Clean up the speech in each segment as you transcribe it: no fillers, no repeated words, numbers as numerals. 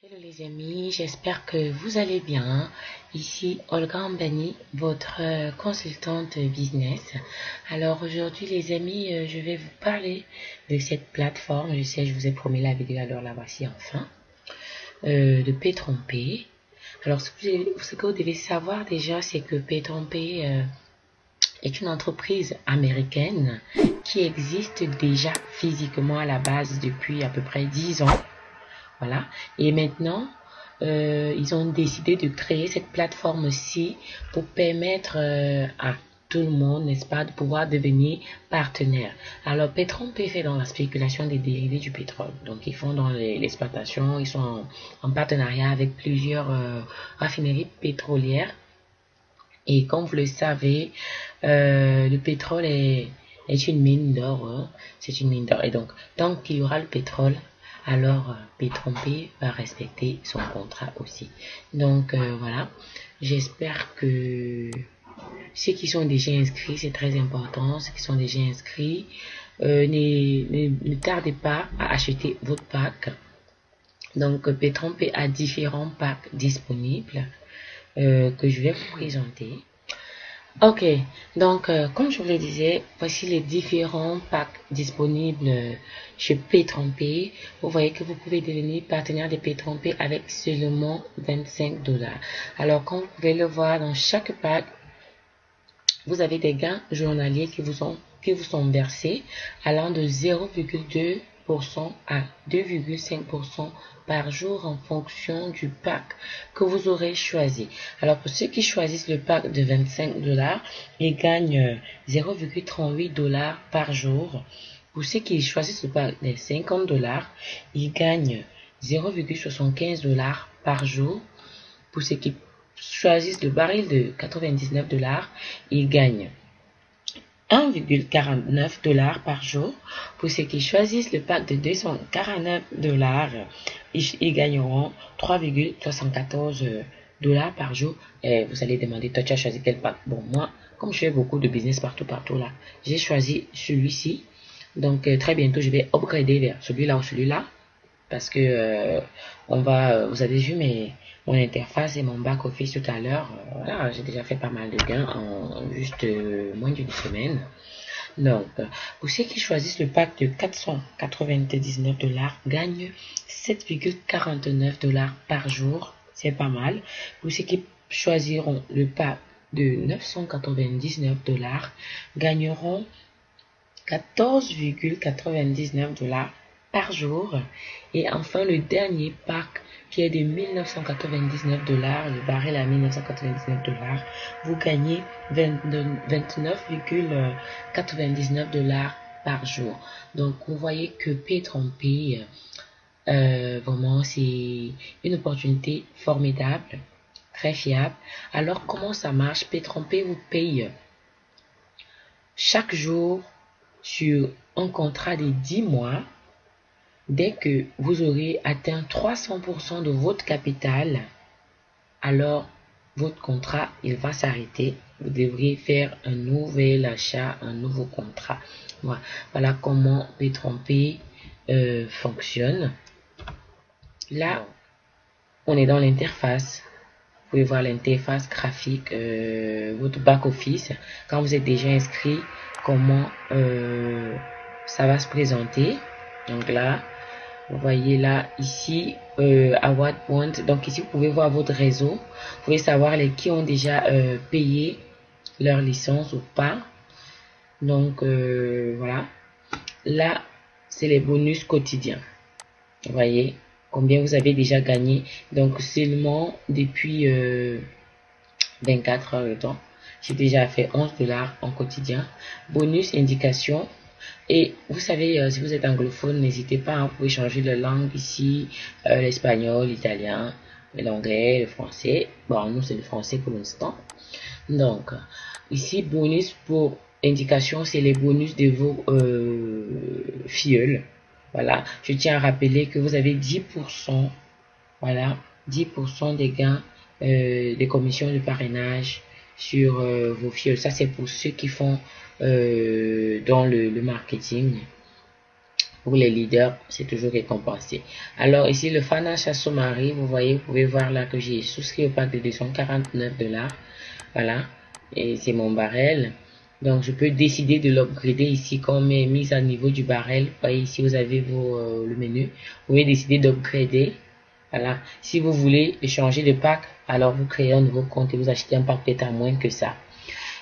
Hello les amis, j'espère que vous allez bien. Ici Olga Ambani, votre consultante business. Alors aujourd'hui les amis, je vais vous parler de cette plateforme. Je sais, je vous ai promis la vidéo, alors la voici enfin. De Pay-Trompé. Alors ce que vous devez savoir déjà, c'est que Pay-Trompé est une entreprise américaine qui existe déjà physiquement à la base depuis à peu près 10 ans. Voilà. Et maintenant, ils ont décidé de créer cette plateforme-ci pour permettre à tout le monde, n'est-ce pas, de pouvoir devenir partenaire. Alors, Petron-P fait dans la spéculation des dérivés du pétrole. Donc, ils font dans l'exploitation, ils sont en partenariat avec plusieurs raffineries pétrolières. Et comme vous le savez, le pétrole est une mine d'or. Hein. C'est une mine d'or. Et donc, tant qu'il y aura le pétrole, alors Petron-P va respecter son contrat aussi. Donc, voilà. J'espère que ceux qui sont déjà inscrits, c'est très important, ceux qui sont déjà inscrits, ne tardez pas à acheter votre pack. Donc, Petron-P a différents packs disponibles que je vais vous présenter. Ok, donc comme je vous le disais, voici les différents packs disponibles chez Pay-Trompé. Vous voyez que vous pouvez devenir partenaire de Pay-Trompé avec seulement 25 dollars. Alors comme vous pouvez le voir dans chaque pack, vous avez des gains journaliers qui vous sont versés allant de 0,2% à 2,5% par jour en fonction du pack que vous aurez choisi. Alors pour ceux qui choisissent le pack de 25 dollars, ils gagnent 0,38 dollars par jour. Pour ceux qui choisissent le pack de 50 dollars, ils gagnent 0,75 dollars par jour. Pour ceux qui choisissent le baril de 99 dollars, ils gagnent 1,49 dollars par jour. Pour ceux qui choisissent le pack de 249 dollars, ils gagneront 3,74 dollars par jour. Et vous allez demander, toi tu as choisi quel pack? Bon, moi, comme je fais beaucoup de business partout là, j'ai choisi celui-ci. Donc très bientôt, je vais upgrader vers celui-là ou celui-là. Parce que vous avez vu mon interface et mon back office tout à l'heure. Voilà, j'ai déjà fait pas mal de gains en juste moins d'une semaine. Donc, pour ceux qui choisissent le pack de 499 dollars, gagnent 7,49 dollars par jour. C'est pas mal. Pour ceux qui choisiront le pack de 999 dollars, gagneront 14,99 dollars par jour. Et enfin, le dernier pack qui est de 1999 dollars, le baril à 1999 dollars, vous gagnez 29,99 dollars par jour. Donc, vous voyez que Pay-Trompé, vraiment, c'est une opportunité formidable, très fiable. Alors, comment ça marche? Pay-Trompé vous paye chaque jour sur un contrat de 10 mois. Dès que vous aurez atteint 300% de votre capital, alors votre contrat, il va s'arrêter. Vous devrez faire un nouvel achat, un nouveau contrat. Voilà comment Pay-Trompé fonctionne. Là, on est dans l'interface. Vous pouvez voir l'interface graphique, votre back-office. Quand vous êtes déjà inscrit, comment ça va se présenter. Donc là, vous voyez là, ici, Award Point. Donc ici, vous pouvez voir votre réseau. Vous pouvez savoir qui ont déjà payé leur licence ou pas. Donc, voilà. Là, c'est les bonus quotidiens. Vous voyez combien vous avez déjà gagné. Donc, seulement depuis 24 heures de temps, j'ai déjà fait 11 dollars en quotidien. Bonus indication. Et vous savez, si vous êtes anglophone, n'hésitez pas, hein, vous pouvez changer de langue ici, l'espagnol, l'italien, l'anglais, le français. Bon, nous c'est le français pour l'instant. Donc, ici, bonus pour indication, c'est les bonus de vos filleuls. Voilà, je tiens à rappeler que vous avez 10%, voilà, 10% des gains des commissions de parrainage sur vos filleuls. Ça, c'est pour ceux qui font dans le marketing. Pour les leaders, c'est toujours récompensé. Alors ici, le Financial Summary, vous voyez, vous pouvez voir là que j'ai souscrit au pack de 249 $. Voilà, et c'est mon barrel. Donc, je peux décider de l'upgrader ici comme mise à niveau du barrel. Vous voyez, ici, vous avez le menu. Vous pouvez décider d'upgrader. Voilà. Si vous voulez changer de pack, alors vous créez un nouveau compte et vous achetez un pack peut-être à moins que ça.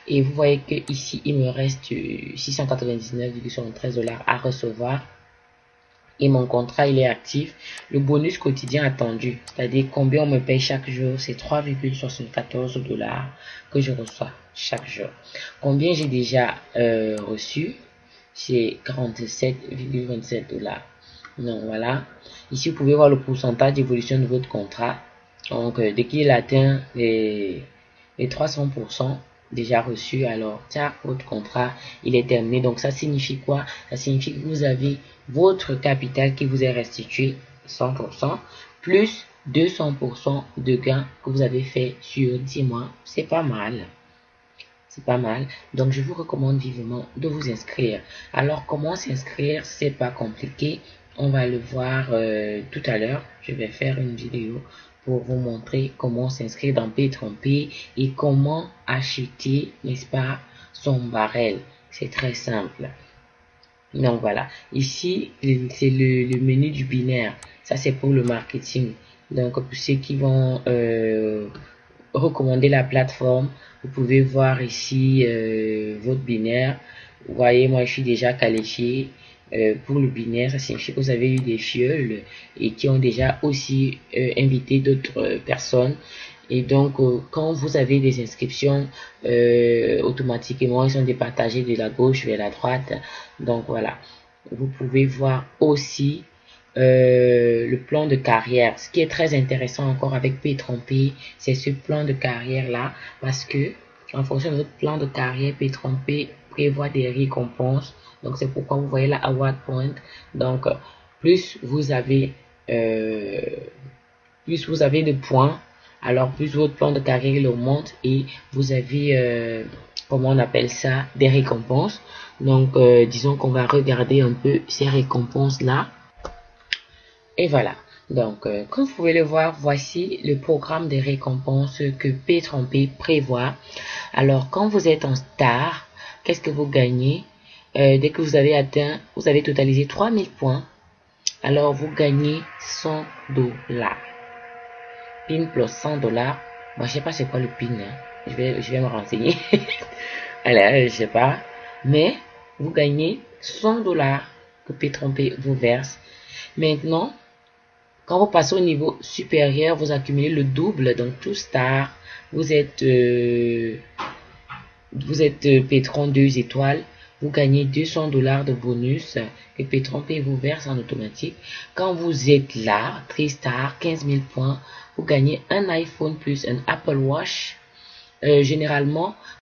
Et vous voyez que ici, il me reste 699,73 $ à recevoir. Et mon contrat, il est actif. Le bonus quotidien attendu, c'est-à-dire combien on me paye chaque jour, c'est 3,74 $ que je reçois chaque jour. Combien j'ai déjà reçu, c'est 47,27 $. Donc voilà. Ici, vous pouvez voir le pourcentage d'évolution de votre contrat. Donc, dès qu'il atteint les 300% déjà reçus, alors ça, votre contrat, il est terminé. Donc, ça signifie quoi? Ça signifie que vous avez votre capital qui vous est restitué 100%, plus 200% de gains que vous avez fait sur 10 mois. C'est pas mal. C'est pas mal. Donc, je vous recommande vivement de vous inscrire. Alors, comment s'inscrire? C'est pas compliqué. On va le voir tout à l'heure. Je vais faire une vidéo pour vous montrer comment s'inscrire dans Pay-Tromper et comment acheter, n'est-ce pas, son barrel. C'est très simple. Donc voilà, ici c'est le menu du binaire. Ça c'est pour le marketing. Donc pour ceux qui vont recommander la plateforme, vous pouvez voir ici votre binaire. Vous voyez, moi je suis déjà qualifié pour le binaire. Ça signifie que vous avez eu des fioles et qui ont déjà aussi invité d'autres personnes. Et donc, quand vous avez des inscriptions, automatiquement, ils sont départagés de la gauche vers la droite. Donc, voilà. Vous pouvez voir aussi le plan de carrière. Ce qui est très intéressant encore avec Pay-Tromper, c'est ce plan de carrière-là. Parce que, en fonction de votre plan de carrière, Pay-Tromper prévoit des récompenses. Donc, c'est pourquoi vous voyez la Award Point. Donc, plus vous avez de points, alors plus votre plan de carrière il augmente et vous avez, comment on appelle ça, des récompenses. Donc, disons qu'on va regarder un peu ces récompenses-là. Et voilà. Donc, comme vous pouvez le voir, voici le programme de récompenses que Pay-Tromper prévoit. Alors, quand vous êtes en star, qu'est-ce que vous gagnez? Dès que vous avez totalisé 3000 points, alors vous gagnez 100 $. PIN plus 100 $. Moi, je sais pas c'est quoi le PIN. Hein. Je vais me renseigner. Alors, je sais pas. Mais, vous gagnez 100 $ que Pay-Tromper vous verse. Maintenant, quand vous passez au niveau supérieur, vous accumulez le double. Donc, tout star, vous êtes Pétron 2 étoiles. Vous gagnez 200 $ de bonus que Pay-Tromper vous verse en automatique. Quand vous êtes là, 3 stars, 15 000 points, vous gagnez un iPhone plus un Apple Watch. Généralement,